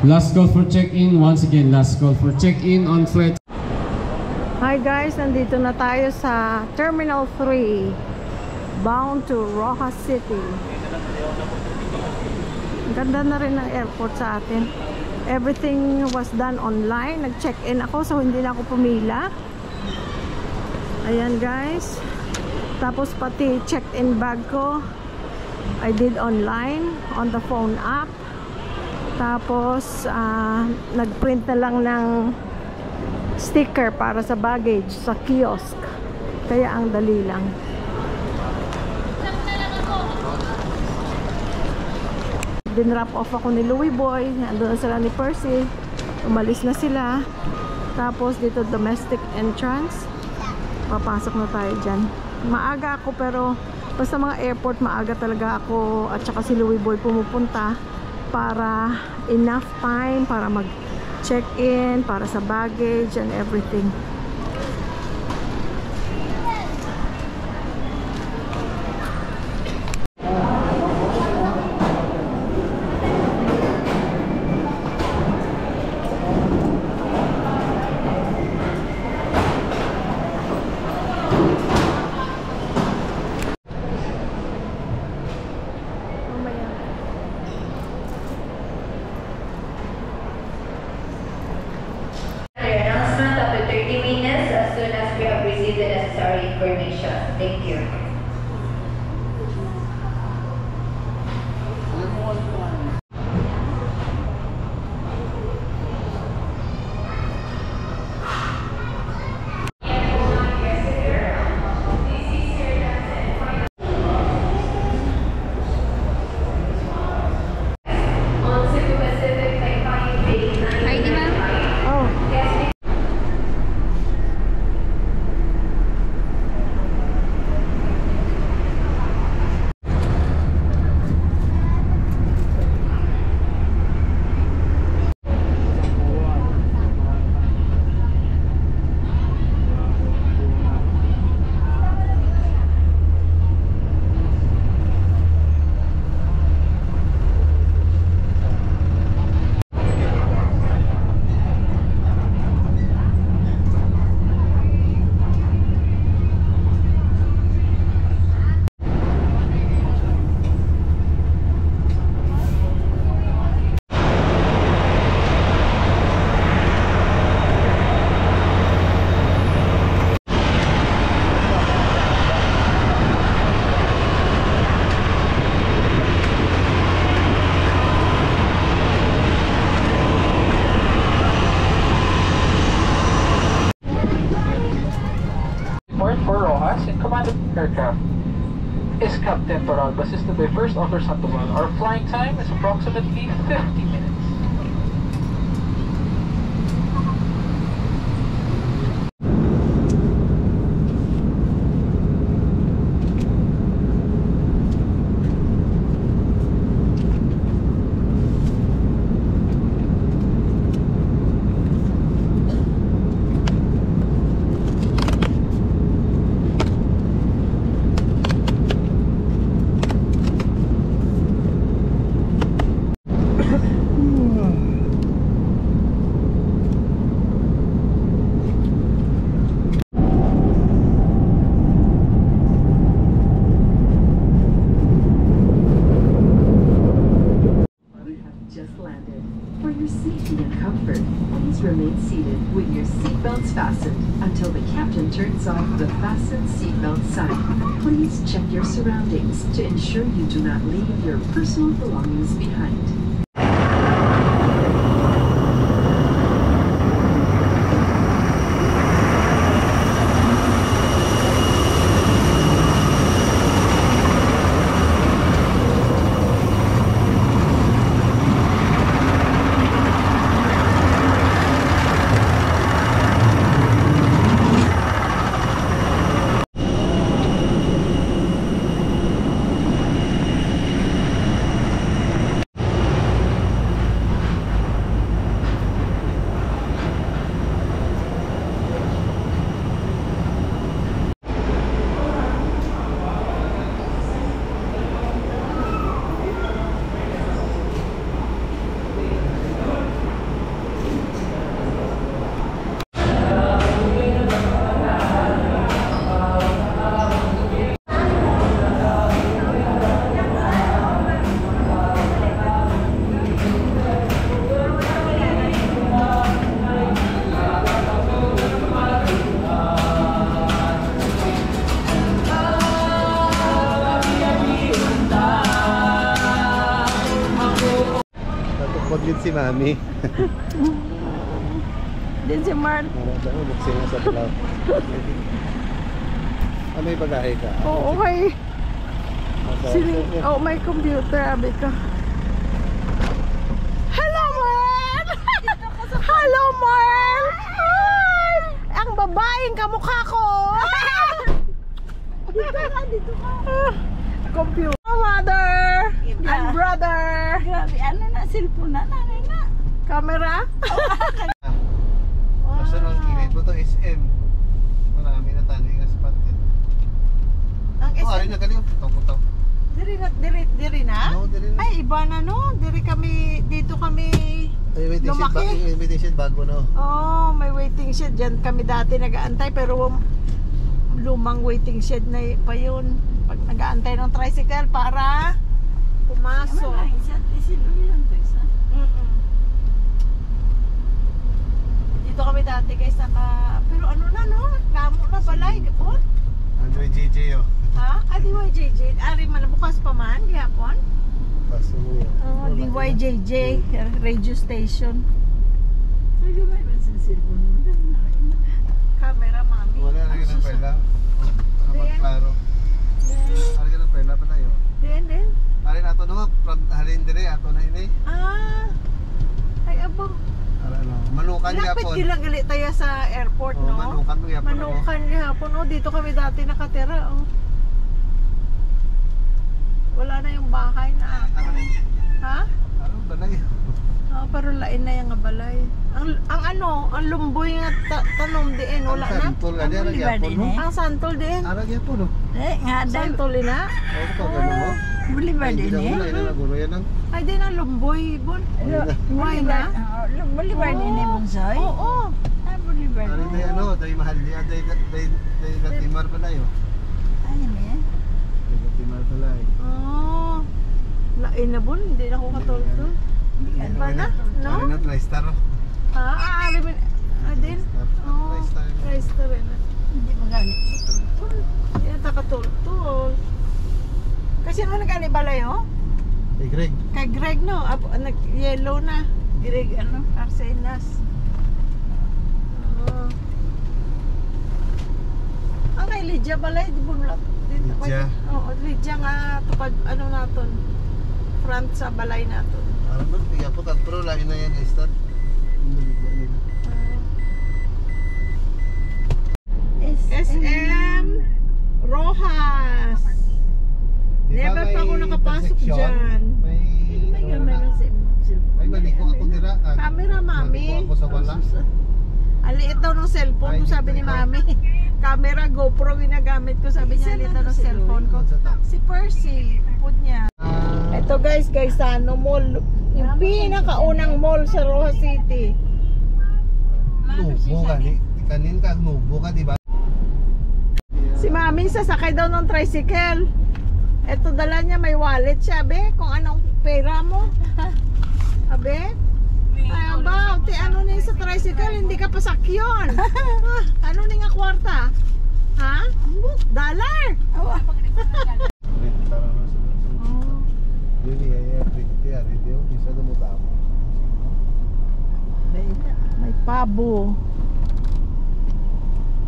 Last call for check-in. Once again, last call for check-in on flight. Hi guys, nandito na tayo sa Terminal 3, bound to Rojas City. Ganda na rin ang airport sa atin. Everything was done online. Nag-check-in ako, so hindi na ako pumila. Ayan guys. Tapos pati check-in bag ko I did online on the phone app. Tapos nagprint na lang ng sticker para sa baggage sa kiosk, kaya ang dali lang. Dinrap off ako ni Louie Boy, nandun na sila ni Percy, umalis na sila. Tapos dito domestic entrance, papasok na tayo dyan. Maaga ako, pero basta mga airport maaga talaga ako at saka si Louie Boy pumupunta para enough time para mag check-in, para sa baggage and everything. southbound, assisted by First Author Sandoval. Our flying time is approximately 50 minutes. For your safety and comfort, please remain seated with your seatbelts fastened until the captain turns off the fasten seatbelt sign. Please check your surroundings to ensure you do not leave your personal belongings behind. Yun si Mami. Din si Mark. Marami buksin na sa palaw. May bagahe ka? Oo, okay. Oh, may computer, abi ka. Hello, Mark! Hello, Mark! Hi! Ang babaeng kamukha ko! Dito ka. Computer. Mother and brother. Grabe, ano na, cellphone na, nanay na. Camera? Basta nung kilid mo to SM. Marami na tali nga spot yun. Ang Ari na kaliw. Puto-puto. Diri na? No, diri na. Ay, iba na no. Dito kami lumaki. Invitation bago no. Oh, may waiting shed. Diyan kami dati nag-aantay pero lumang waiting shed na pa yun. Pag nag-aantay ng tricycle para pumasok. Dito kami dati guys, pero ano na no? Damo na balay. Oh? Android JJ oh. Ha? DYJJ. Ari man bukas pa man, gihapon. Paso mo yun. Oh, DYJJ radio station. So, yung may ba sa cellphone mo? Camera, mami. Wala na ka ng pala. Ano ba klaro? Ari ka ng pala pa tayo. Din. Ari na ito no, halin dire ato na ini. Ah. Ay abang. Ara no, manukan Lapit gyapon. gila gali tayo sa airport Oh, no. manukan mo gyapon. Manukan gihapon oh, dito kami dati nakatira oh. Wala na yung bahay na. Ha? Ano ba na yun? Oh, pero lain na yung balay. Ang lumboy nga tanom diin wala na. Santol ka dyan, gyapon no? Ang santol diin. Ara gyapon no? Nga, dahil, Santol na. Ano ka gano'n mo? buli ba din eh? Hindi na naguro yan ang. Ay din ang lumboy bon. Why na? Buli ba din eh, Bunsoy? Oo. Ah, buli ba Ari din? day ano, day mahal niya, day latimar pala yun. Ayun eh. Day latimar pala eh. Oh. Lain na bon, hindi na ako katulto. Ba na? No? Ari na TriStar oh. Ha? Ari min. Din. Oh. TriStar. TriStar rin. Hindi magalit. Yan ta katulto. Kasi ano nagani balay oh? Hey Greg. Kay Greg no, nag-yellow na. Greg, ano? Arsenas. Oh. Ang kay Lydia balay, di bunlat. Lydia? Oo, Lydia nga tupad, ano naton, front sa balay naton. Ano ba? Tiga po pero lain na yan start. SM Rojas. Never pa ako nakapasok dyan. May maliko ako dira. Camera, mami. Maliko ako sa wala. Ang liit daw ng cellphone ko, sabi ni mami. Camera, GoPro ginagamit ko, sabi niya, ang liit daw ng cellphone ko. Si Percy, pud niya. Ito guys, Gaisano Mall. Yung pinakaunang mall sa Rojas City. Nubo ka ni. Kanin ka, nubo ka, di ba? Si mami sasakay daw ng tricycle. Ito dala niya, may wallet siya, be. Kung anong pera mo. Abe? Ay, abaw, ano ni sa tricycle, hindi ka pasakyon. Ano ni nga kwarta? Ha? Dollar? May pabo.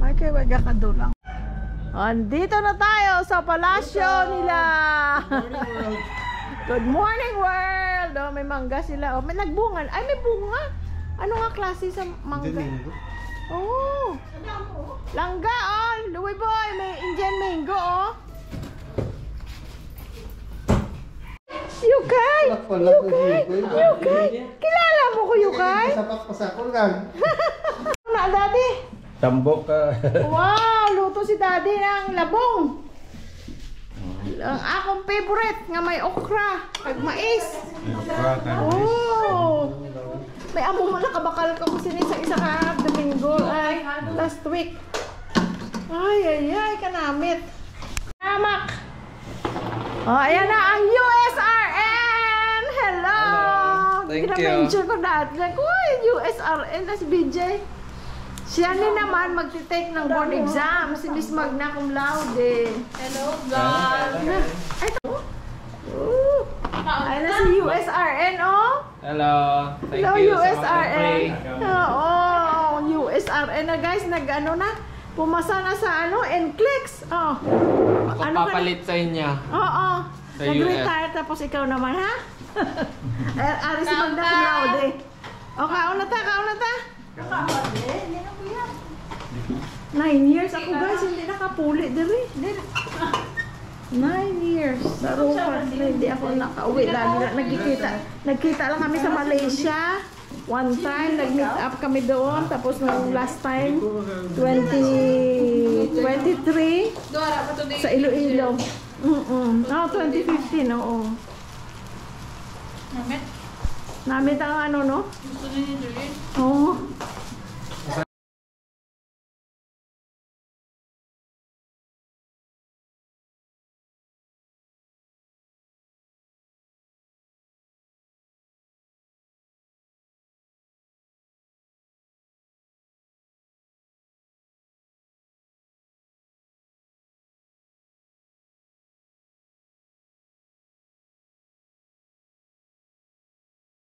May kay waga ka dulang. Andito na tayo sa palasyo nila. Good morning world. Oh, may mangga sila. Oh, may nagbunga. Ay, may bunga. Ano nga klase sa mangga? Oh. Langga, oh. Louie boy, may Indian mango, oh. Yukay! Yukay! Kilala mo ko, Yukay? Sapak-pasakol ka. Na, Daddy? Tambok ka. Wow! Luto si Daddy ng labong. Ang akong favorite nga may okra kag mais. Oh. May amo mo nakabakal ka ko sini sa isa ka Domingo ay last week. Ay kanamit. Tamak. Oh, ayan na ang USRN. Hello. Thank you. Kina-mention ko dati. Uy, USRN as BJ. Siya din naman magti-take ng board exam. Si Miss Magna Cum Laude. Hello, God! Ay, ito. Ay, na si USRN, oh. Hello. Thank Hello, you USRN. Oo, USRN na guys. Nag-ano na. Pumasa na sa ano, NCLEX. Oh. Ako papalit sa inyo. Oo. Sa Nag-retire tapos ikaw naman, ha? Ari si Magna Cum Laude. O, kauna ta. 9 years ako guys, hindi nakapuli diri. 9 years. Sa Rojas, hindi ako nakauwi. Nagkita lang kami sa Malaysia. One time, nag-meet up kami doon. Tapos nung last time, 2023, sa Iloilo. No, 2015, oo. Namit ang ano, no? Oo.